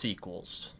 Sequels.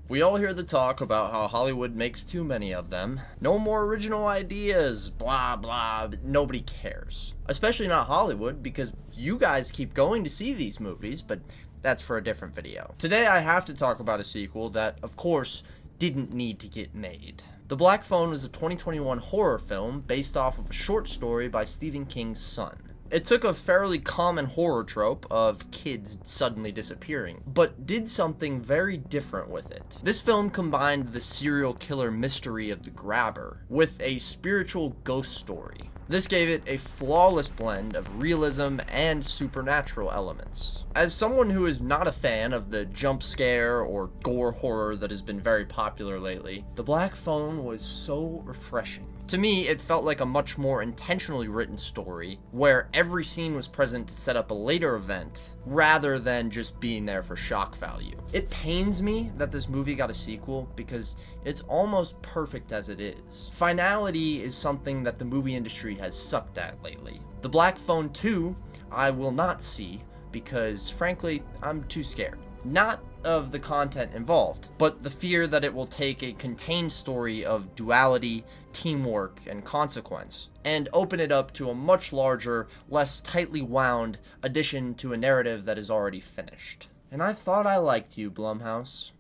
We all hear the talk about how Hollywood makes too many of them. No more original ideas, blah blah, but nobody cares. Especially not Hollywood, because you guys keep going to see these movies, but that's for a different video. Today I have to talk about a sequel that, of course, didn't need to get made. The Black Phone was a 2021 horror film based off of a short story by Stephen King's son. It took a fairly common horror trope of kids suddenly disappearing, but did something very different with it. This film combined the serial killer mystery of the grabber with a spiritual ghost story. This gave it a flawless blend of realism and supernatural elements. As someone who is not a fan of the jump scare or gore horror that has been very popular lately, The Black Phone was so refreshing. To me, it felt like a much more intentionally written story, where every scene was present to set up a later event, rather than just being there for shock value. It pains me that this movie got a sequel, because it's almost perfect as it is. Finality is something that the movie industry has sucked at lately. The Black Phone 2, I will not see, because frankly, I'm too scared. Not of the content involved, but the fear that it will take a contained story of duality, teamwork, and consequence, and open it up to a much larger, less tightly wound addition to a narrative that is already finished. And I thought I liked you, Blumhouse.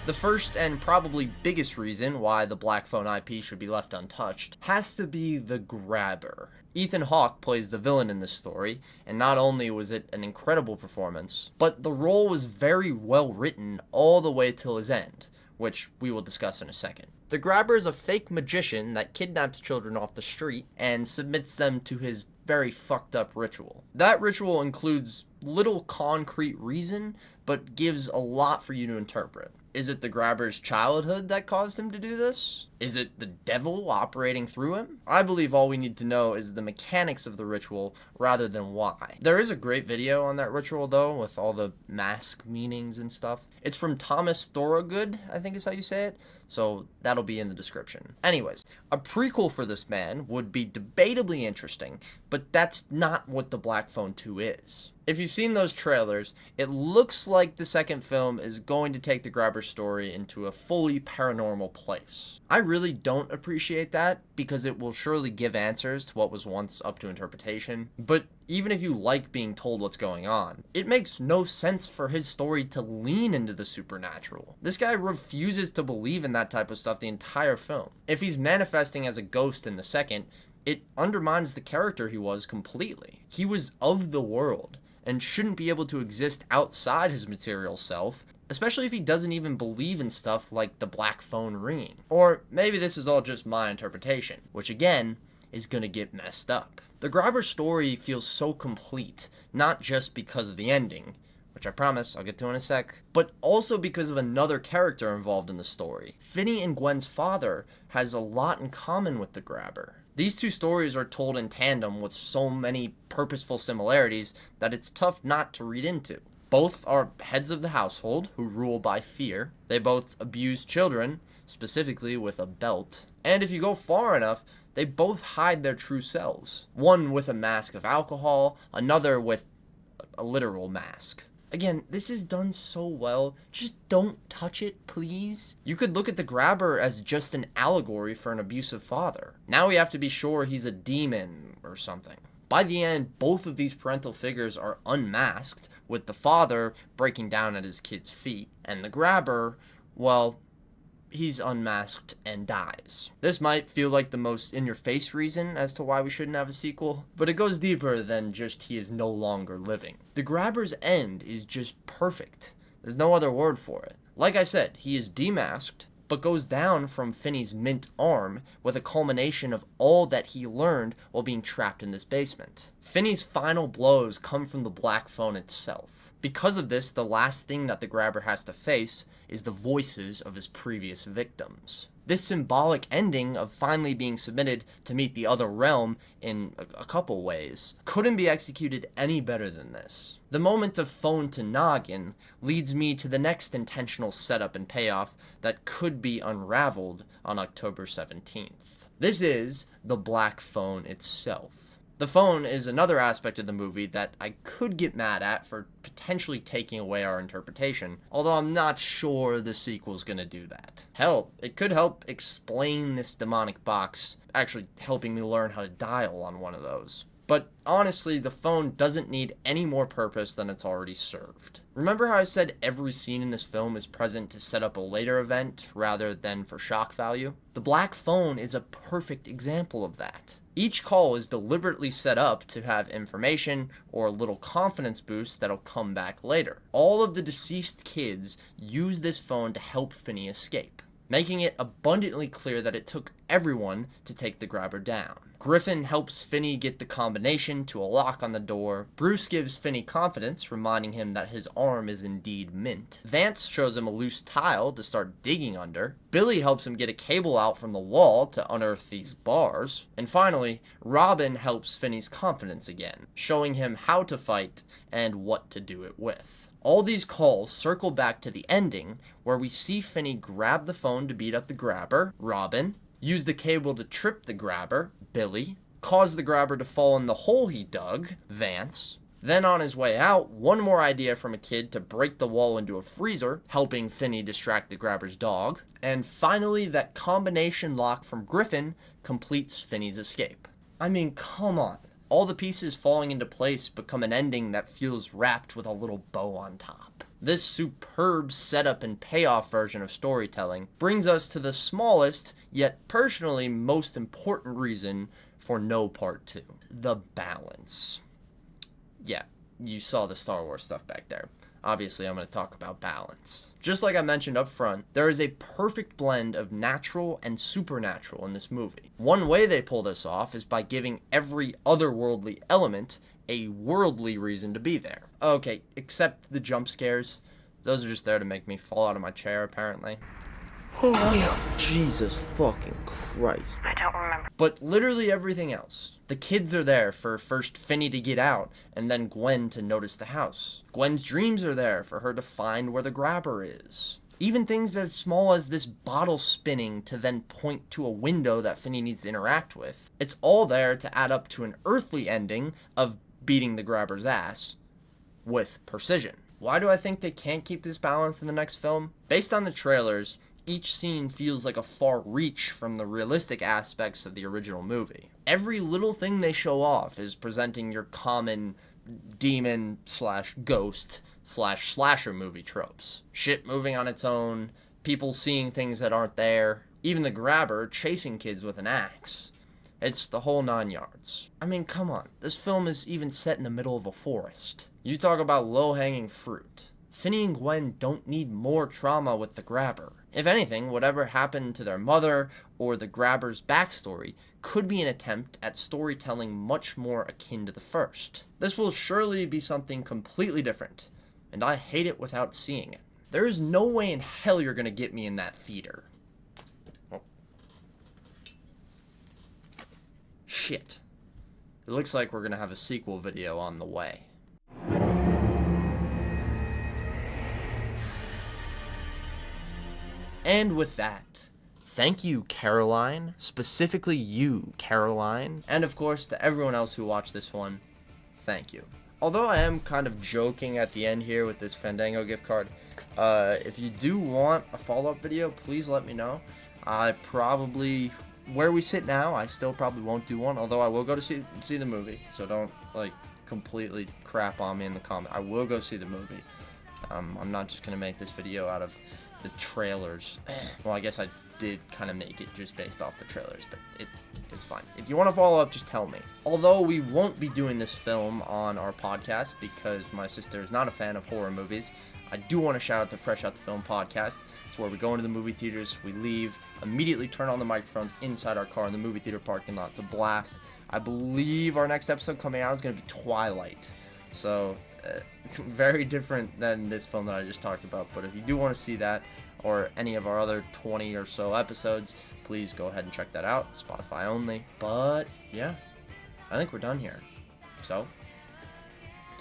The first and probably biggest reason why the Black Phone IP should be left untouched has to be the grabber. Ethan Hawke plays the villain in this story, and not only was it an incredible performance, but the role was very well written all the way till his end, which we will discuss in a second. The grabber is a fake magician that kidnaps children off the street and submits them to his very fucked up ritual. That ritual includes little concrete reason, but gives a lot for you to interpret. Is it the grabber's childhood that caused him to do this? Is it the devil operating through him? I believe all we need to know is the mechanics of the ritual rather than why. There is a great video on that ritual though, with all the mask meanings and stuff. It's from Thomas Thorogood, I think is how you say it, so that'll be in the description. Anyways, a prequel for this man would be debatably interesting, but that's not what The Black Phone 2 is. If you've seen those trailers, it looks like the second film is going to take the grabber story into a fully paranormal place. I really don't appreciate that, because it will surely give answers to what was once up to interpretation, but even if you like being told what's going on, it makes no sense for his story to lean into the supernatural. This guy refuses to believe in that type of stuff the entire film. If he's manifesting as a ghost in the second, it undermines the character he was completely. He was of the world, and shouldn't be able to exist outside his material self, especially if he doesn't even believe in stuff like the Black Phone ringing. Or maybe this is all just my interpretation, which again, is gonna get messed up. The grabber story feels so complete, not just because of the ending, which I promise I'll get to in a sec, but also because of another character involved in the story. Finney and Gwen's father has a lot in common with the grabber. These two stories are told in tandem with so many purposeful similarities that it's tough not to read into. Both are heads of the household who rule by fear. They both abuse children, specifically with a belt. And if you go far enough, they both hide their true selves. One with a mask of alcohol, another with a literal mask. Again, this is done so well, just don't touch it, please. You could look at the grabber as just an allegory for an abusive father. Now we have to be sure he's a demon or something. By the end, both of these parental figures are unmasked, with the father breaking down at his kid's feet, and the grabber, well, he's unmasked and dies. This might feel like the most in-your-face reason as to why we shouldn't have a sequel, but it goes deeper than just he is no longer living. The grabber's end is just perfect. There's no other word for it. Like I said, he is demasked, but goes down from Finney's mint arm with a culmination of all that he learned while being trapped in this basement. Finney's final blows come from the Black Phone itself. Because of this, the last thing that the grabber has to face is the voices of his previous victims. This symbolic ending of finally being submitted to meet the other realm in a couple ways couldn't be executed any better than this. The moment of phone to noggin leads me to the next intentional setup and payoff that could be unraveled on October 17th. This is the Black Phone itself. The phone is another aspect of the movie that I could get mad at for potentially taking away our interpretation, although I'm not sure the sequel's gonna do that. Hell, it could help explain this demonic box, actually helping me learn how to dial on one of those. But honestly, the phone doesn't need any more purpose than it's already served. Remember how I said every scene in this film is present to set up a later event rather than for shock value? The black phone is a perfect example of that. Each call is deliberately set up to have information or a little confidence boost that'll come back later. All of the deceased kids use this phone to help Finney escape, making it abundantly clear that it took everyone to take the grabber down. Griffin helps Finney get the combination to a lock on the door. Bruce gives Finney confidence, reminding him that his arm is indeed mint. Vance shows him a loose tile to start digging under. Billy helps him get a cable out from the wall to unearth these bars. And finally, Robin helps Finney's confidence again, showing him how to fight and what to do it with. All these calls circle back to the ending, where we see Finney grab the phone to beat up the grabber, Robin, use the cable to trip the grabber, Billy, cause the grabber to fall in the hole he dug, Vance. Then on his way out, one more idea from a kid to break the wall into a freezer, helping Finney distract the grabber's dog. And finally, that combination lock from Griffin completes Finney's escape. I mean, come on. All the pieces falling into place become an ending that feels wrapped with a little bow on top. This superb setup and payoff version of storytelling brings us to the smallest, yet personally most important reason for no part 2. The balance. Yeah, you saw the Star Wars stuff back there. Obviously, I'm going to talk about balance. Just like I mentioned up front, there is a perfect blend of natural and supernatural in this movie. One way they pull this off is by giving every otherworldly element a worldly reason to be there. Okay, except the jump scares. Those are just there to make me fall out of my chair, apparently. Who are you? Jesus fucking Christ. I don't remember. But literally everything else. The kids are there for first Finney to get out, and then Gwen to notice the house. Gwen's dreams are there for her to find where the grabber is. Even things as small as this bottle spinning to then point to a window that Finney needs to interact with. It's all there to add up to an earthly ending of beating the grabber's ass with precision. Why do I think they can't keep this balance in the next film? Based on the trailers, each scene feels like a far reach from the realistic aspects of the original movie. Every little thing they show off is presenting your common demon slash ghost slash slasher movie tropes. Shit moving on its own, people seeing things that aren't there, even the grabber chasing kids with an axe. It's the whole 9 yards. I mean, come on, this film is even set in the middle of a forest. You talk about low-hanging fruit. Finney and Gwen don't need more trauma with the grabber. If anything, whatever happened to their mother or the grabber's backstory could be an attempt at storytelling much more akin to the first. This will surely be something completely different, and I hate it without seeing it. There is no way in hell you're gonna get me in that theater. Oh. Shit. It looks like we're gonna have a sequel video on the way. And with that, thank you, Caroline. Specifically you, Caroline. And of course, to everyone else who watched this one, thank you. Although I am kind of joking at the end here with this Fandango gift card, if you do want a follow-up video, please let me know. I probably, where we sit now, I still probably won't do one, although I will go to see the movie, so don't, like, completely crap on me in the comment. I will go see the movie. I'm not just going to make this video out of the trailers. Well, I guess I did kind of make it just based off the trailers, but it's fine. If you want to follow up, just tell me. Although we won't be doing this film on our podcast because my sister is not a fan of horror movies, I do want to shout out the Fresh Out the Film podcast. It's where we go into the movie theaters, we leave, immediately turn on the microphones inside our car in the movie theater parking lot. It's a blast. I believe our next episode coming out is going to be Twilight. So, very different than this film that I just talked about. But if you do want to see that, or any of our other 20 or so episodes, please go ahead and check that out. Spotify only. But, yeah, I think we're done here. So,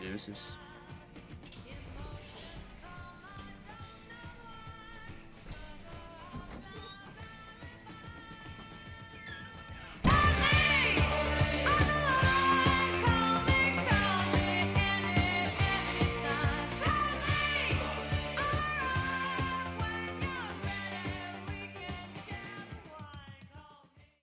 deuces.